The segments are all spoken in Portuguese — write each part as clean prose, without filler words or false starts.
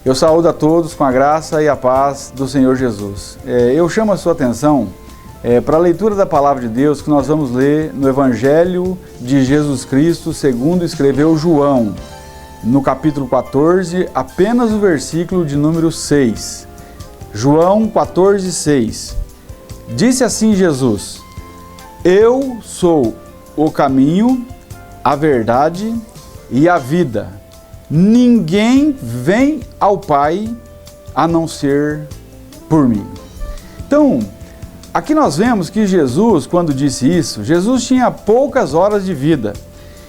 Eu saúdo a todos com a graça e a paz do Senhor Jesus. Eu chamo a sua atenção para a leitura da Palavra de Deus que nós vamos ler no Evangelho de Jesus Cristo, segundo escreveu João, no capítulo 14, apenas o versículo de número 6. João 14, 6. Disse assim Jesus: Eu sou o caminho, a verdade e a vida. Ninguém vem ao Pai a não ser por mim. Então, aqui nós vemos que Jesus, quando disse isso, Jesus tinha poucas horas de vida.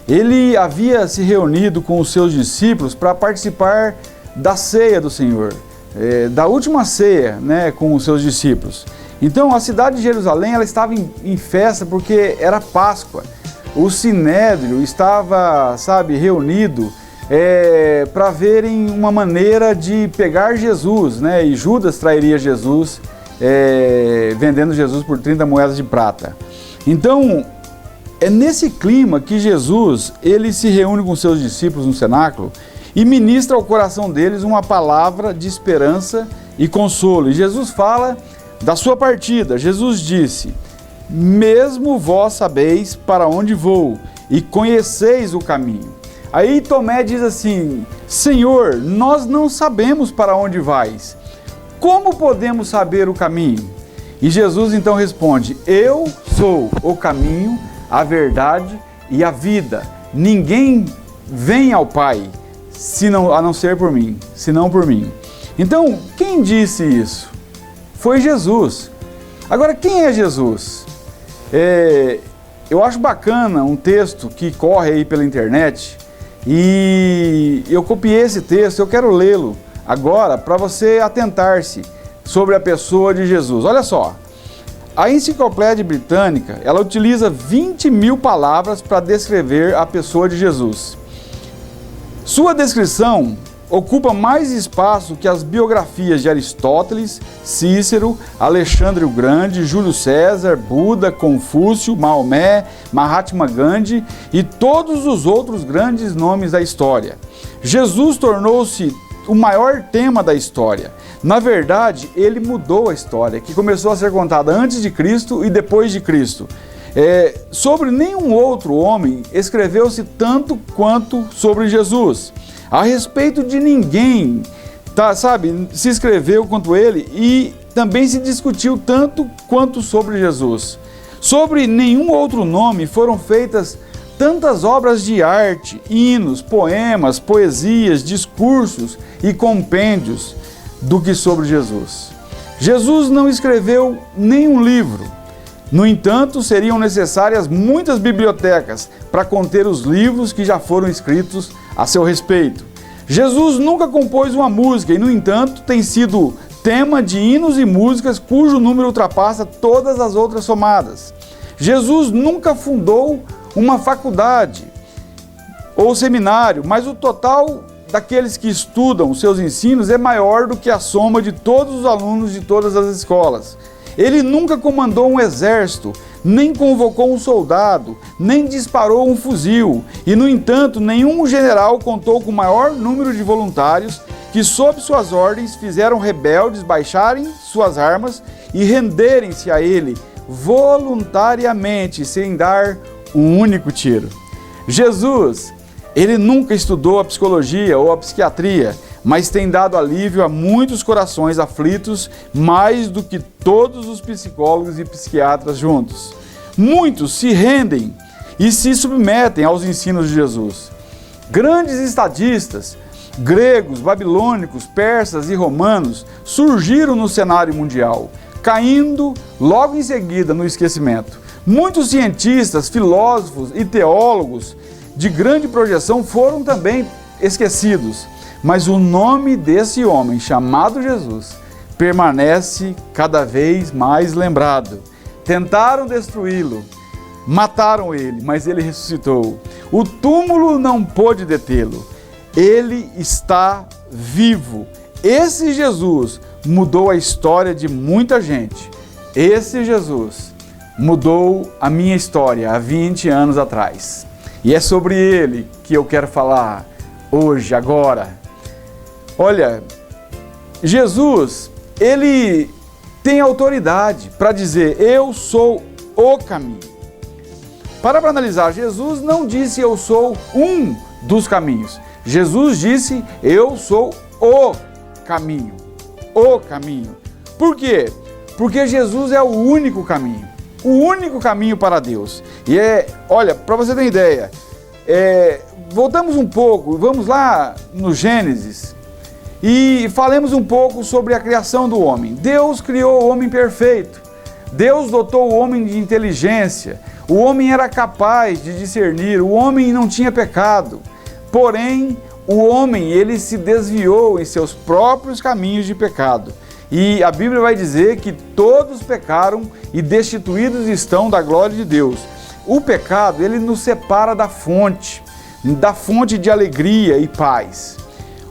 Ele havia se reunido com os seus discípulos para participar da ceia do Senhor, da última ceia, com os seus discípulos. Então, a cidade de Jerusalém ela estava em festa porque era Páscoa. O Sinédrio estava, reunido para verem uma maneira de pegar Jesus, e Judas trairia Jesus, vendendo Jesus por 30 moedas de prata. Então, é nesse clima que Jesus, ele se reúne com seus discípulos no cenáculo e ministra ao coração deles uma palavra de esperança e consolo. E Jesus fala da sua partida. Jesus disse: mesmo vós sabeis para onde vou e conheceis o caminho. Aí Tomé diz assim: Senhor, nós não sabemos para onde vais. Como podemos saber o caminho? E Jesus então responde: Eu sou o caminho, a verdade e a vida. Ninguém vem ao Pai a não ser por mim, senão por mim. Então, quem disse isso? Foi Jesus. Agora, quem é Jesus? Eu acho bacana um texto que corre aí pela internet e eu copiei esse texto, eu quero lê-lo agora para você atentar-se sobre a pessoa de Jesus. Olha só, a Enciclopédia Britânica, ela utiliza 20.000 palavras para descrever a pessoa de Jesus. Sua descrição ocupa mais espaço que as biografias de Aristóteles, Cícero, Alexandre o Grande, Júlio César, Buda, Confúcio, Maomé, Mahatma Gandhi e todos os outros grandes nomes da história. Jesus tornou-se o maior tema da história. Na verdade, ele mudou a história, que começou a ser contada antes de Cristo e depois de Cristo. Sobre nenhum outro homem escreveu-se tanto quanto sobre Jesus. A respeito de ninguém, se escreveu quanto ele e também se discutiu tanto quanto sobre Jesus. Sobre nenhum outro nome foram feitas tantas obras de arte, hinos, poemas, poesias, discursos e compêndios do que sobre Jesus. Jesus não escreveu nenhum livro. No entanto, seriam necessárias muitas bibliotecas para conter os livros que já foram escritos a seu respeito. Jesus nunca compôs uma música e, no entanto, tem sido tema de hinos e músicas cujo número ultrapassa todas as outras somadas. Jesus nunca fundou uma faculdade ou seminário, mas o total daqueles que estudam seus ensinos é maior do que a soma de todos os alunos de todas as escolas. Ele nunca comandou um exército, nem convocou um soldado, nem disparou um fuzil. E, no entanto, nenhum general contou com o maior número de voluntários que, sob suas ordens, fizeram rebeldes baixarem suas armas e renderem-se a ele voluntariamente, sem dar um único tiro. Jesus, ele nunca estudou a psicologia ou a psiquiatria, mas tem dado alívio a muitos corações aflitos, mais do que todos os psicólogos e psiquiatras juntos. Muitos se rendem e se submetem aos ensinos de Jesus. Grandes estadistas, gregos, babilônicos, persas e romanos surgiram no cenário mundial, caindo logo em seguida no esquecimento. Muitos cientistas, filósofos e teólogos de grande projeção foram também esquecidos. Mas o nome desse homem, chamado Jesus, permanece cada vez mais lembrado. Tentaram destruí-lo, mataram ele, mas ele ressuscitou. O túmulo não pôde detê-lo. Ele está vivo. Esse Jesus mudou a história de muita gente. Esse Jesus mudou a minha história há 20 anos atrás. E é sobre ele que eu quero falar hoje, agora. Olha, Jesus, ele tem autoridade para dizer, eu sou o caminho. Para analisar, Jesus não disse eu sou um dos caminhos. Jesus disse eu sou o caminho. O caminho. Por quê? Porque Jesus é o único caminho. O único caminho para Deus. E olha, para você ter ideia, voltamos um pouco, vamos lá no Gênesis e falemos um pouco sobre a criação do homem. Deus criou o homem perfeito. Deus dotou o homem de inteligência. O homem era capaz de discernir, o homem não tinha pecado. Porém, o homem, ele se desviou em seus próprios caminhos de pecado. E a Bíblia vai dizer que todos pecaram e destituídos estão da glória de Deus. O pecado, ele nos separa da fonte de alegria e paz.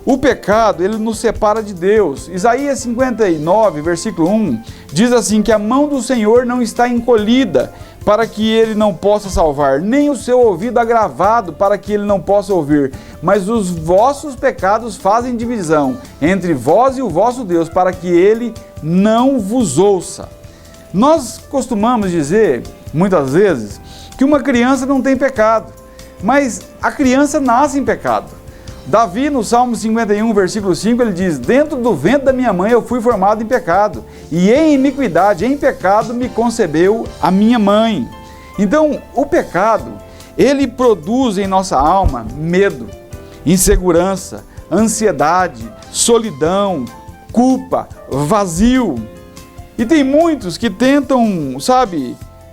O pecado, ele nos separa de Deus. Isaías 59, versículo 1, diz assim que a mão do Senhor não está encolhida para que ele não possa salvar, nem o seu ouvido agravado para que ele não possa ouvir. Mas os vossos pecados fazem divisão entre vós e o vosso Deus, para que ele não vos ouça. Nós costumamos dizer, muitas vezes, que uma criança não tem pecado, mas a criança nasce em pecado. Davi, no Salmo 51, versículo 5, ele diz, dentro do ventre da minha mãe eu fui formado em pecado, e em iniquidade, em pecado, me concebeu a minha mãe. Então, o pecado, ele produz em nossa alma medo, insegurança, ansiedade, solidão, culpa, vazio. E tem muitos que tentam,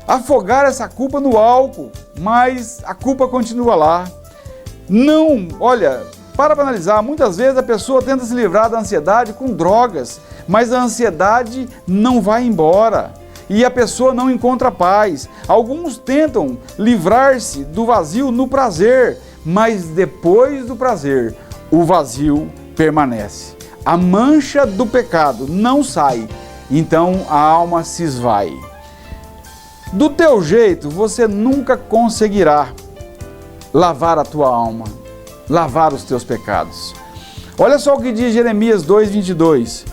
afogar essa culpa no álcool, mas a culpa continua lá. Não, para analisar, muitas vezes a pessoa tenta se livrar da ansiedade com drogas, mas a ansiedade não vai embora e a pessoa não encontra paz. Alguns tentam livrar-se do vazio no prazer, mas depois do prazer, o vazio permanece. A mancha do pecado não sai, então a alma se esvai. Do teu jeito, você nunca conseguirá lavar a tua alma, lavar os teus pecados. Olha só o que diz Jeremias 2:22.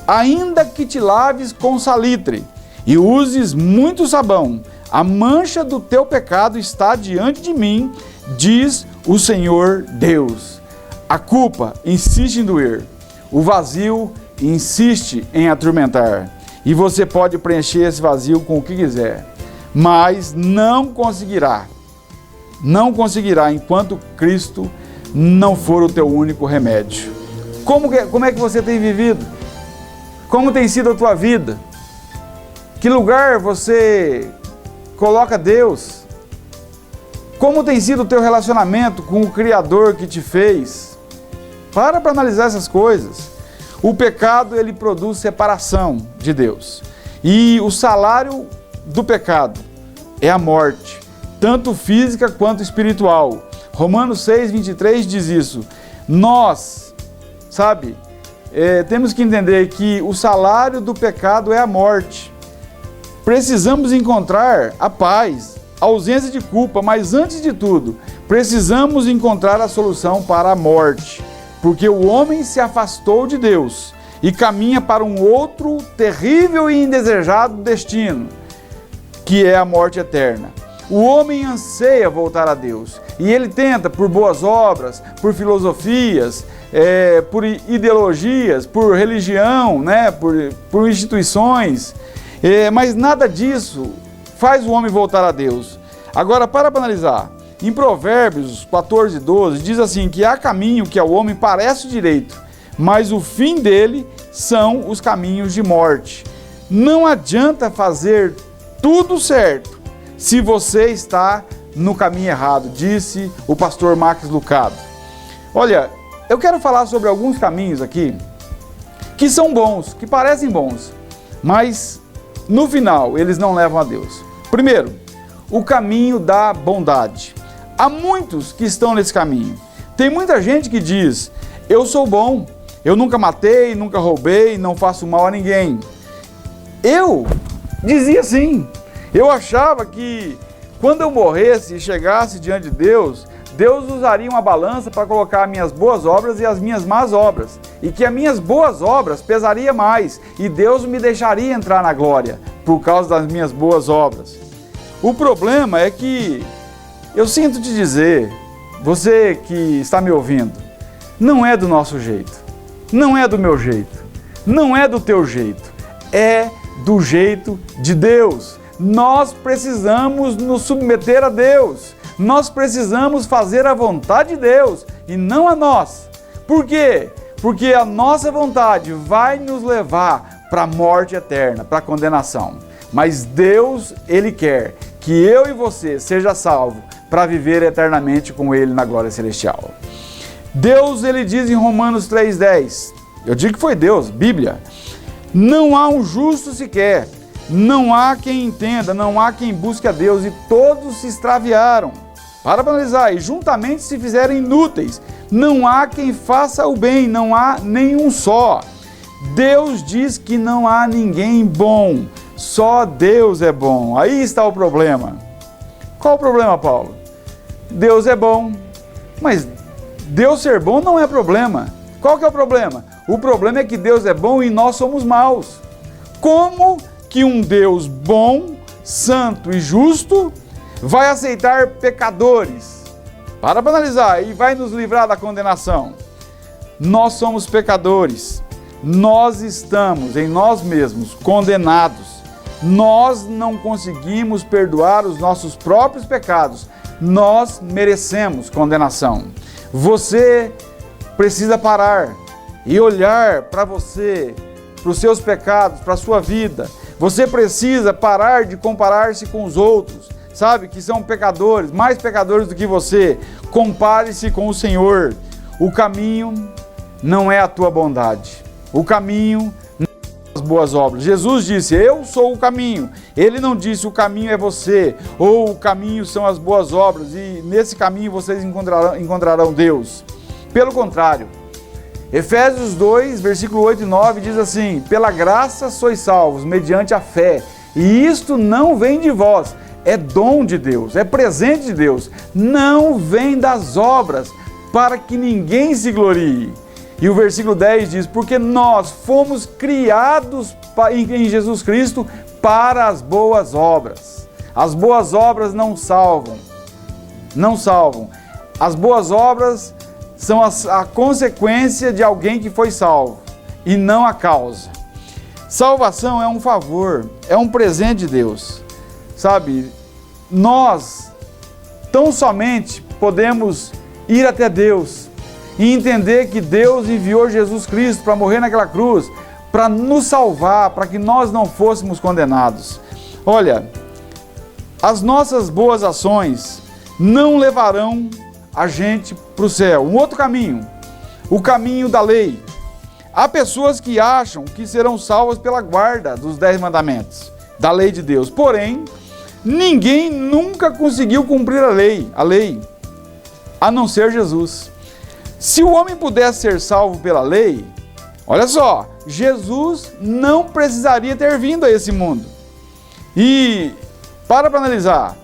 Ainda que te laves com salitre e uses muito sabão, a mancha do teu pecado está diante de mim, diz o Senhor Deus. A culpa insiste em doer, o vazio insiste em atormentar, e você pode preencher esse vazio com o que quiser, mas não conseguirá enquanto Cristo não for o teu único remédio. Como é que você tem vivido? Como tem sido a tua vida? Que lugar você coloca Deus? Como tem sido o teu relacionamento com o Criador que te fez? Para analisar essas coisas. O pecado, ele produz separação de Deus. E o salário do pecado é a morte, tanto física quanto espiritual. Romanos 6:23 diz isso. Nós, temos que entender que o salário do pecado é a morte. Precisamos encontrar a paz, a ausência de culpa, mas antes de tudo, precisamos encontrar a solução para a morte, porque o homem se afastou de Deus e caminha para um outro terrível e indesejado destino, que é a morte eterna. O homem anseia voltar a Deus e ele tenta por boas obras, por filosofias, por ideologias, por religião, por instituições, mas nada disso faz o homem voltar a Deus. Agora, para analisar, em Provérbios 14:12 diz assim que há caminho que ao homem parece direito, mas o fim dele são os caminhos de morte. Não adianta fazer tudo certo se você está no caminho errado, disse o pastor Max Lucado. Olha, eu quero falar sobre alguns caminhos aqui que são bons, que parecem bons, mas no final eles não levam a Deus. Primeiro, o caminho da bondade. Há muitos que estão nesse caminho. Tem muita gente que diz, eu sou bom, eu nunca matei, nunca roubei, não faço mal a ninguém. Eu dizia assim, eu achava que quando eu morresse e chegasse diante de Deus, Deus usaria uma balança para colocar as minhas boas obras e as minhas más obras, e que as minhas boas obras pesaria mais, e Deus me deixaria entrar na glória por causa das minhas boas obras. O problema é que, eu sinto te dizer, você que está me ouvindo, não é do nosso jeito, não é do meu jeito, não é do teu jeito, é do jeito de Deus. Nós precisamos nos submeter a Deus, nós precisamos fazer a vontade de Deus e não a nós. Por quê? Porque a nossa vontade vai nos levar para a morte eterna, para a condenação. Mas Deus, Ele quer que eu e você seja salvo para viver eternamente com Ele na glória celestial. Deus, Ele diz em Romanos 3,10, eu digo que foi Deus, Bíblia, não há um justo sequer, não há quem entenda, não há quem busque a Deus, e todos se extraviaram. Para analisar, e juntamente se fizeram inúteis, não há quem faça o bem, não há nenhum só. Deus diz que não há ninguém bom, só Deus é bom. Aí está o problema. Qual o problema, Paulo? Deus é bom, mas Deus ser bom não é problema. Qual que é o problema? O problema é que Deus é bom e nós somos maus. Como que um Deus bom, santo e justo vai aceitar pecadores? Para analisar, e vai nos livrar da condenação. Nós somos pecadores, nós estamos em nós mesmos condenados, nós não conseguimos perdoar os nossos próprios pecados, nós merecemos condenação. Você precisa parar e olhar para você, para os seus pecados, para a sua vida. Você precisa parar de comparar-se com os outros, sabe, que são pecadores, mais pecadores do que você. Compare-se com o Senhor. O caminho não é a tua bondade. O caminho não é as boas obras. Jesus disse, eu sou o caminho. Ele não disse, o caminho é você, ou o caminho são as boas obras, e nesse caminho vocês encontrarão Deus. Pelo contrário, Efésios 2, versículo 8 e 9 diz assim, pela graça sois salvos, mediante a fé, e isto não vem de vós, é dom de Deus, é presente de Deus, não vem das obras, para que ninguém se glorie. E o versículo 10 diz, porque nós fomos criados em Jesus Cristo para as boas obras. As boas obras não salvam, não salvam. As boas obras são a consequência de alguém que foi salvo, e não a causa. Salvação é um favor, é um presente de Deus. Sabe, nós tão somente podemos ir até Deus e entender que Deus enviou Jesus Cristo para morrer naquela cruz, para nos salvar, para que nós não fôssemos condenados. Olha, as nossas boas ações não levarão a gente para o céu. Um outro caminho, o caminho da lei. Há pessoas que acham que serão salvas pela guarda dos 10 mandamentos, da lei de Deus. Porém, ninguém nunca conseguiu cumprir a lei, a não ser Jesus. Se o homem pudesse ser salvo pela lei, olha só, Jesus não precisaria ter vindo a esse mundo. E, para analisar,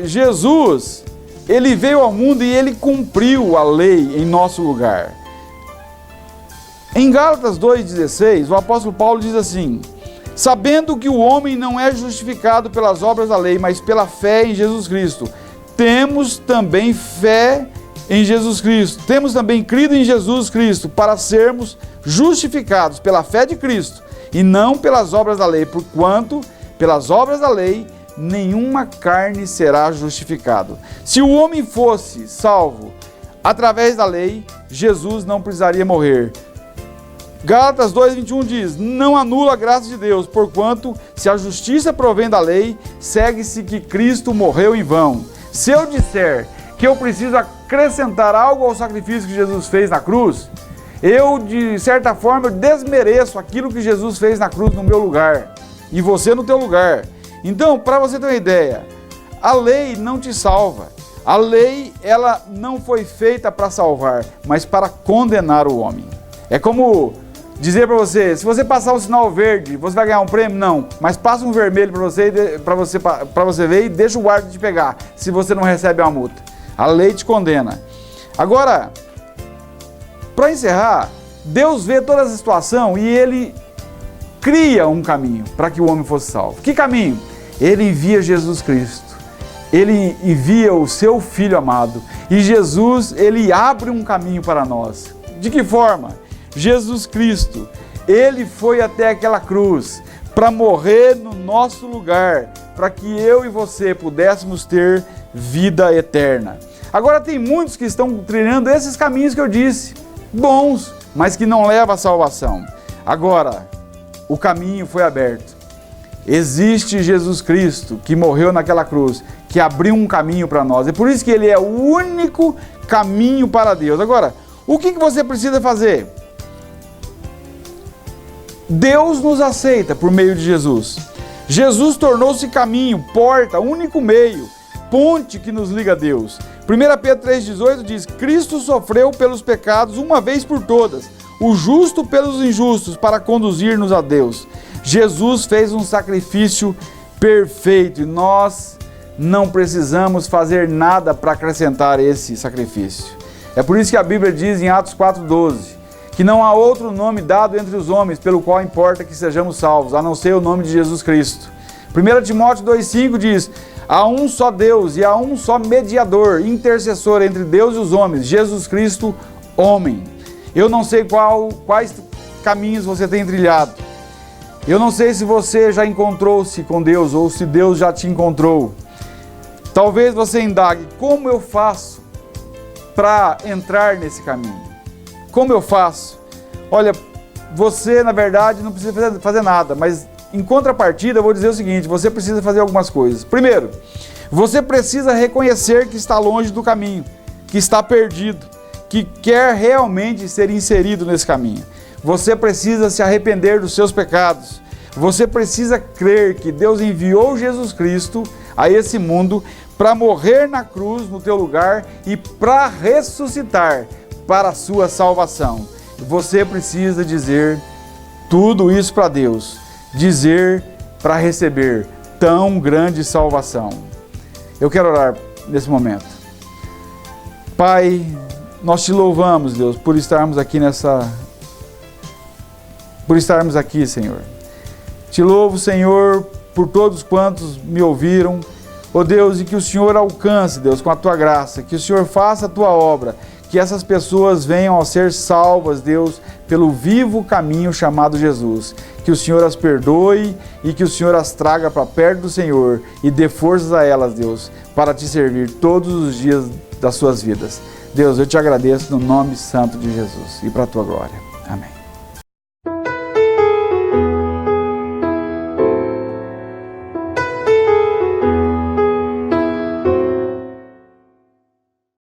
Jesus, ele veio ao mundo e ele cumpriu a lei em nosso lugar. Em Gálatas 2,16, o apóstolo Paulo diz assim, sabendo que o homem não é justificado pelas obras da lei, mas pela fé em Jesus Cristo, temos também fé em Jesus Cristo, temos também crido em Jesus Cristo para sermos justificados pela fé de Cristo e não pelas obras da lei, porquanto pelas obras da lei nenhuma carne será justificado. Se o homem fosse salvo através da lei, Jesus não precisaria morrer. Gálatas 2,21 diz, não anula a graça de Deus, porquanto se a justiça provém da lei, segue-se que Cristo morreu em vão. Se eu disser que eu preciso acrescentar algo ao sacrifício que Jesus fez na cruz, eu, de certa forma, eu desmereço aquilo que Jesus fez na cruz no meu lugar, e você no teu lugar. Então, para você ter uma ideia, a lei não te salva. A lei, ela não foi feita para salvar, mas para condenar o homem. É como dizer para você, se você passar um sinal verde, você vai ganhar um prêmio? Não, mas passa um vermelho para você ver e deixa o guarda te pegar, se você não recebe uma multa. A lei te condena. Agora, para encerrar, Deus vê toda essa situação e Ele cria um caminho para que o homem fosse salvo. Que caminho? Ele envia Jesus Cristo. Ele envia o seu Filho amado. E Jesus, Ele abre um caminho para nós. De que forma? Jesus Cristo, Ele foi até aquela cruz para morrer no nosso lugar, para que eu e você pudéssemos ter vida eterna. Agora tem muitos que estão trilhando esses caminhos que eu disse, bons, mas que não levam à salvação. Agora, o caminho foi aberto. Existe Jesus Cristo que morreu naquela cruz, que abriu um caminho para nós. É por isso que Ele é o único caminho para Deus. Agora, o que você precisa fazer? Deus nos aceita por meio de Jesus. Jesus tornou-se caminho, porta, único meio, ponte que nos liga a Deus. 1 Pedro 3,18 diz: Cristo sofreu pelos pecados uma vez por todas, o justo pelos injustos, para conduzir-nos a Deus. Jesus fez um sacrifício perfeito e nós não precisamos fazer nada para acrescentar esse sacrifício. É por isso que a Bíblia diz em Atos 4,12 que não há outro nome dado entre os homens pelo qual importa que sejamos salvos, a não ser o nome de Jesus Cristo. 1 Timóteo 2,5 diz: há um só Deus e há um só mediador, intercessor entre Deus e os homens, Jesus Cristo, homem. Eu não sei quais caminhos você tem trilhado. Eu não sei se você já encontrou-se com Deus ou se Deus já te encontrou. Talvez você indague: como eu faço para entrar nesse caminho? Como eu faço? Olha, você na verdade não precisa fazer nada, mas em contrapartida eu vou dizer o seguinte: você precisa fazer algumas coisas. Primeiro, você precisa reconhecer que está longe do caminho, que está perdido, que quer realmente ser inserido nesse caminho. Você precisa se arrepender dos seus pecados. Você precisa crer que Deus enviou Jesus Cristo a esse mundo para morrer na cruz no teu lugar e para ressuscitar para a sua salvação. Você precisa dizer tudo isso para Deus, dizer para receber tão grande salvação. Eu quero orar nesse momento. Pai, nós te louvamos, Deus, por estarmos aqui, Senhor. Te louvo, Senhor, por todos quantos me ouviram, ó Deus, e que o Senhor alcance, Deus, com a tua graça, que o Senhor faça a tua obra, que essas pessoas venham a ser salvas, Deus, pelo vivo caminho chamado Jesus. Que o Senhor as perdoe e que o Senhor as traga para perto do Senhor e dê forças a elas, Deus, para te servir todos os dias das suas vidas. Deus, eu te agradeço no nome santo de Jesus e para a tua glória. Amém.